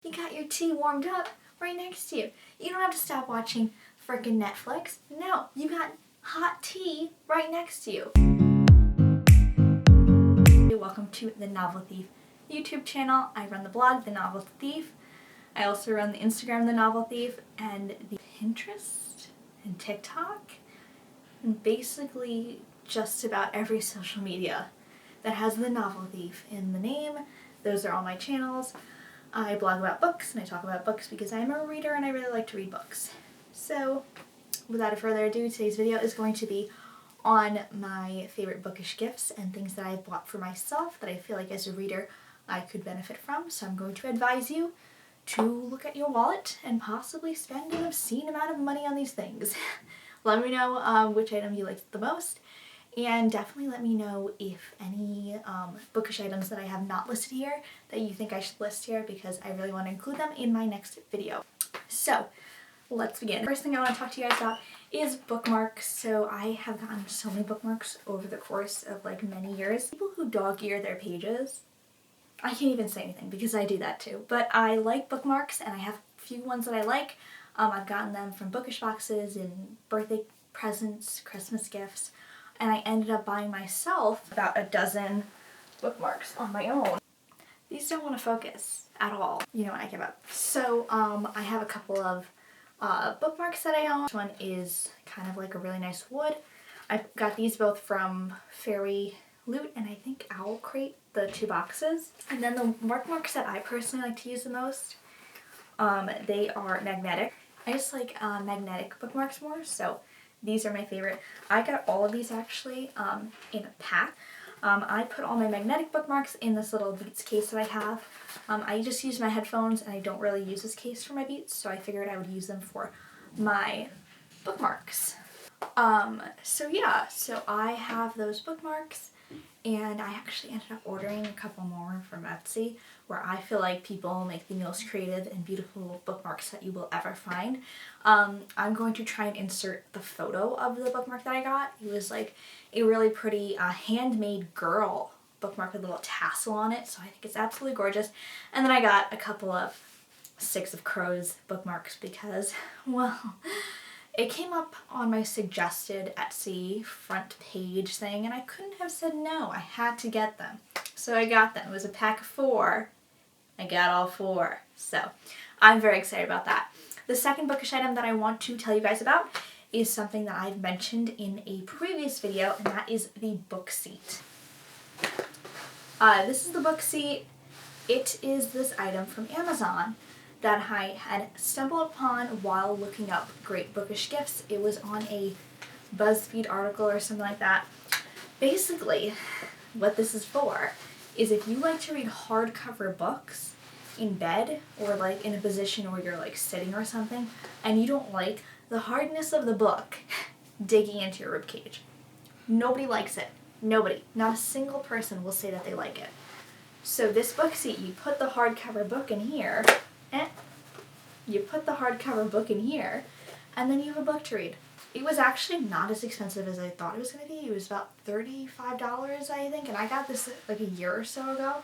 You got your tea warmed up right next to you. You don't have to stop watching frickin' Netflix. No, you got hot tea right next to you. Welcome to The Novel Thief YouTube channel. I run the blog, The Novel Thief. I also run the Instagram, The Novel Thief, and the Pinterest and TikTok, and basically just about every social media that has The Novel Thief in the name. Those are all my channels. I blog about books and I talk about books because I'm a reader and I really like to read books. So, without further ado, today's video is going to be on my favorite bookish gifts and things that I've bought for myself that I feel like as a reader I could benefit from. So I'm going to advise you to look at your wallet and possibly spend an obscene amount of money on these things. Let me know which item you liked the most, and definitely let me know if any bookish items that I have not listed here that you think I should list here, because I really want to include them in my next video. So let's begin. First thing I want to talk to you guys about is bookmarks. So I have gotten so many bookmarks over the course of like many years. People who dog-ear their pages, I can't even say anything because I do that too. But I like bookmarks and I have a few ones that I like. I've gotten them from bookish boxes and birthday presents, Christmas gifts, and I ended up buying myself about a dozen bookmarks on my own. These don't want to focus at all. You know what, I give up. So I have a couple of bookmarks that I own. This one is kind of like a really nice wood. I got these both from Fairy Loot and I think Owl Crate, the two boxes. And then the bookmarks that I personally like to use the most, they are magnetic. I just like magnetic bookmarks more, so these are my favorite. I got all of these actually in a pack. I put all my magnetic bookmarks in this little Beats case that I have. I just use my headphones and I don't really use this case for my Beats, so I figured I would use them for my bookmarks. So yeah, so I have those bookmarks, and I actually ended up ordering a couple more from Etsy, where I feel like people make the most creative and beautiful bookmarks that you will ever find. I'm going to try and insert the photo of the bookmark that I got. It was like a really pretty handmade girl bookmark with a little tassel on it, so I think it's absolutely gorgeous. And then I got a couple of Six of Crows bookmarks because, well, it came up on my suggested Etsy front page thing and I couldn't have said no. I had to get them. So I got them. It was a pack of 4. I got all 4. So I'm very excited about that. The second bookish item that I want to tell you guys about is something that I've mentioned in a previous video, and that is the book seat. This is the book seat. It is this item from Amazon that I had stumbled upon while looking up great bookish gifts. It was on a BuzzFeed article or something like that. Basically, what this is for is if you like to read hardcover books in bed or like in a position where you're like sitting or something and you don't like the hardness of the book digging into your ribcage. Nobody likes it. Nobody. Not a single person will say that they like it. So this book seat, you put the hardcover book in here, you put the hardcover book in here, and then you have a book to read. It was actually not as expensive as I thought it was going to be. It was about $35, I think, and I got this like a year or so ago,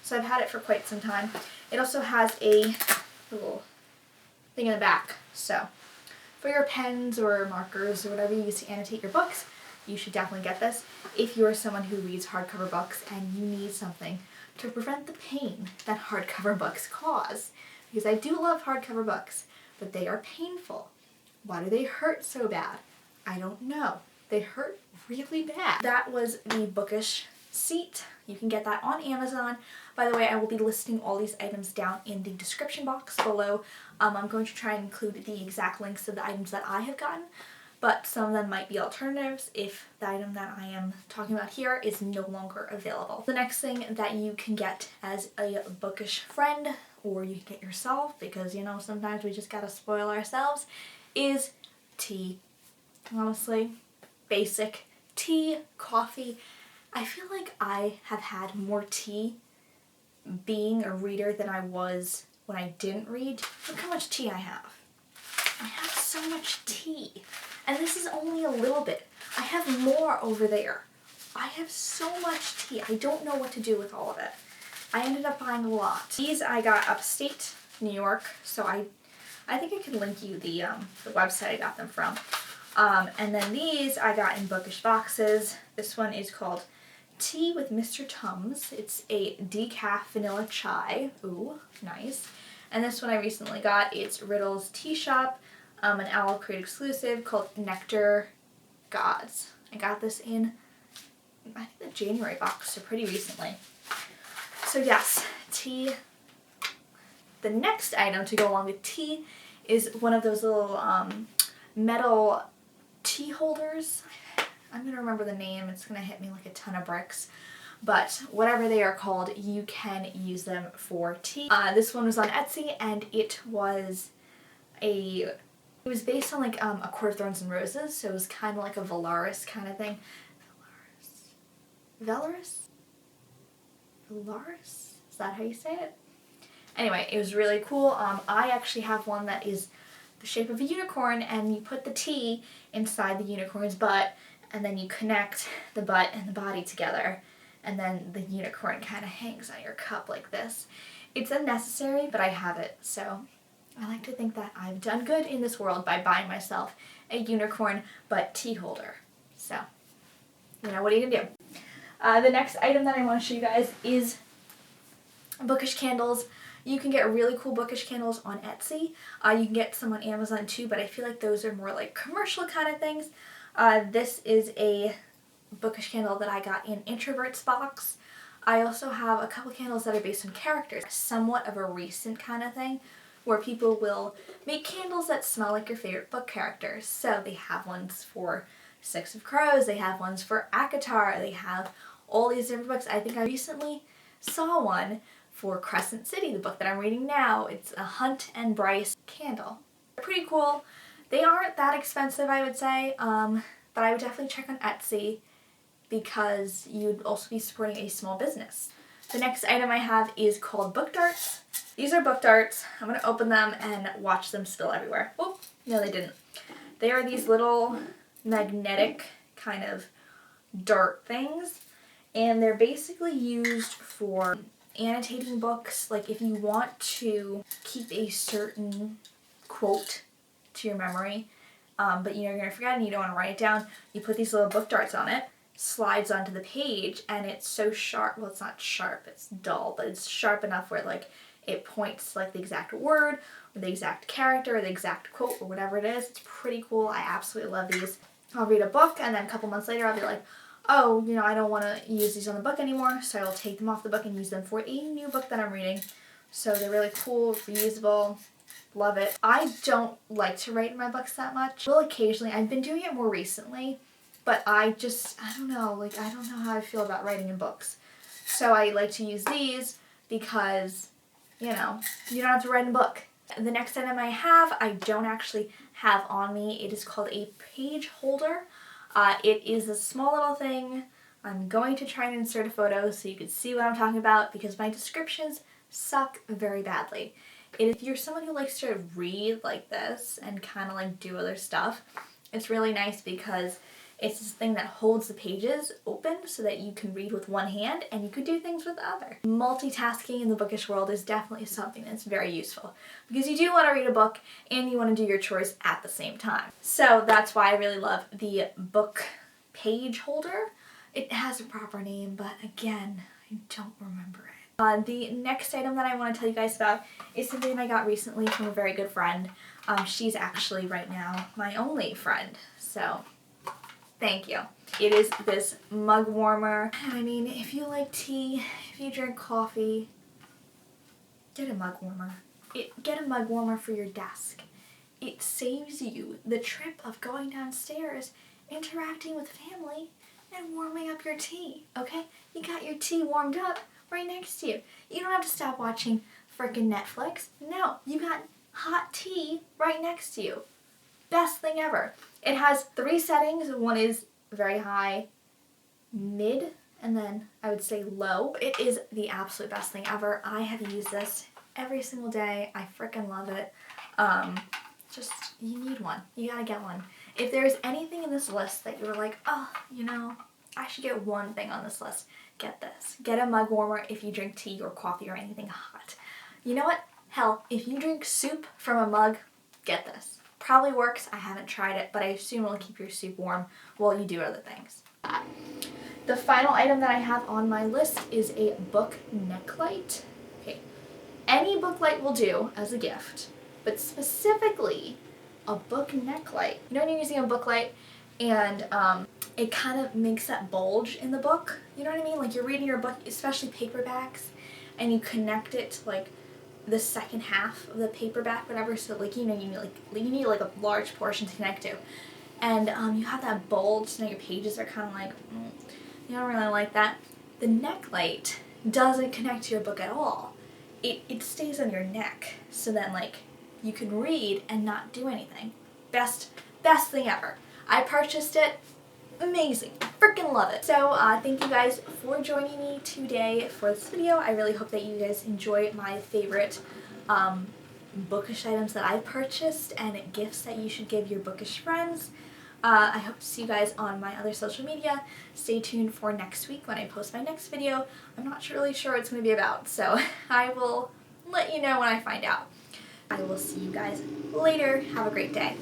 so I've had it for quite some time. It also has a little thing in the back, so for your pens or markers or whatever you use to annotate your books, you should definitely get this if you are someone who reads hardcover books and you need something to prevent the pain that hardcover books cause. Because I do love hardcover books, but they are painful. Why do they hurt so bad? I don't know. They hurt really bad. That was the bookish seat. You can get that on Amazon. By the way, I will be listing all these items down in the description box below. I'm going to try and include the exact links of the items that I have gotten, but some of them might be alternatives if the item that I am talking about here is no longer available. The next thing that you can get as a bookish friend, or you can get yourself, because you know sometimes we just gotta spoil ourselves, is tea. Honestly, basic tea, coffee. I feel like I have had more tea being a reader than I was when I didn't read. Look how much tea I have. I have so much tea. And this is only a little bit. I have more over there. I have so much tea. I don't know what to do with all of it. I ended up buying a lot. These I got upstate New York. So I think I can link you the website I got them from. And then these I got in Bookish boxes. This one is called Tea with Mr. Tums. It's a decaf vanilla chai. Ooh, nice. And this one I recently got. It's Riddle's Tea Shop, an Owl Crate exclusive called Nectar Gods. I got this in, I think, the January box, so pretty recently. So yes, tea. The next item to go along with tea is one of those little metal tea holders. I'm going to remember the name. It's going to hit me like a ton of bricks. But whatever they are called, you can use them for tea. This one was on Etsy, and it was based on like A Court of Thorns and Roses, so it was kind of like a Valaris kind of thing. Valaris? Is that how you say it? Anyway, it was really cool. I actually have one that is the shape of a unicorn, and you put the tea inside the unicorn's butt, and then you connect the butt and the body together, and then the unicorn kind of hangs on your cup like this. It's unnecessary, but I have it, so I like to think that I've done good in this world by buying myself a unicorn butt tea holder. So, you know, what are you gonna do? The next item that I want to show you guys is Bookish candles. You can get really cool Bookish candles on Etsy. You can get some on Amazon too, but I feel like those are more like commercial kind of things. This is a Bookish candle that I got in Introvert's box. I also have a couple candles that are based on characters. Somewhat of a recent kind of thing where people will make candles that smell like your favorite book characters. So they have ones for Six of Crows, they have ones for ACOTAR, they have all these different books. I think I recently saw one for Crescent City, the book that I'm reading now. It's a Hunt and Bryce candle. They're pretty cool. They aren't that expensive, I would say, but I would definitely check on Etsy because you'd also be supporting a small business. The next item I have is called book darts. These are book darts. I'm going to open them and watch them spill everywhere. Oh, no they didn't. They are these little magnetic kind of dart things, and they're basically used for annotating books. Like if you want to keep a certain quote to your memory, but you're going to forget and you don't want to write it down, you put these little book darts on it, slides onto the page, and it's so sharp. Well, it's not sharp, it's dull, but it's sharp enough where like it points like the exact word or the exact character or the exact quote or whatever it is. It's pretty cool. I absolutely love these. I'll read a book and then a couple months later I'll be like, oh, you know, I don't want to use these on the book anymore, so I'll take them off the book and use them for a new book that I'm reading. So they're really cool, reusable, love it. I don't like to write in my books that much. Well, occasionally, I've been doing it more recently, but I don't know, like I don't know how I feel about writing in books. So I like to use these because, you know, you don't have to write in a book. The next item I have, I don't actually have on me. It is called a page holder. It is a small little thing. I'm going to try and insert a photo so you can see what I'm talking about because my descriptions suck very badly. If you're someone who likes to read like this and kind of like do other stuff, it's really nice because it's this thing that holds the pages open so that you can read with one hand and you could do things with the other. Multitasking in the bookish world is definitely something that's very useful because you do want to read a book and you want to do your chores at the same time. So that's why I really love the book page holder. It has a proper name, but again, I don't remember it. The next item that I want to tell you guys about is something I got recently from a very good friend. She's actually right now my only friend, so thank you. It is this mug warmer. I mean, if you like tea, if you drink coffee, get a mug warmer. Get a mug warmer for your desk. It saves you the trip of going downstairs, interacting with family, and warming up your tea, okay? You got your tea warmed up right next to you. You don't have to stop watching frickin' Netflix. No, you got hot tea right next to you. Best thing ever. It has 3 settings. One is very high, mid, and then I would say low. It is the absolute best thing ever. I have used this every single day. I frickin' love it. Just, you need one. You gotta get one. If there's anything in this list that you were like, oh, you know, I should get one thing on this list, get this. Get a mug warmer if you drink tea or coffee or anything hot. You know what? Hell, if you drink soup from a mug, get this. Probably works, I haven't tried it, but I assume it'll keep your soup warm while you do other things. The final item that I have on my list is a book necklight. Okay, any book light will do as a gift, but specifically a book necklight. You know when you're using a book light and it kind of makes that bulge in the book? You know what I mean? Like you're reading your book, especially paperbacks, and you connect it to like the second half of the paperback, whatever, so like, you know, you need like a large portion to connect to. And you have that bulge, so now your pages are kind of like, you don't really like that. The necklight doesn't connect to your book at all. It stays on your neck, so then like you can read and not do anything. Best thing ever. I purchased it. Amazing. Freaking love it. So thank you guys for joining me today for this video. I really hope that you guys enjoy my favorite bookish items that I purchased and gifts that you should give your bookish friends. I hope to see you guys on my other social media. Stay tuned for next week when I post my next video. I'm not really sure what it's going to be about, so I will let you know when I find out. I will see you guys later. Have a great day.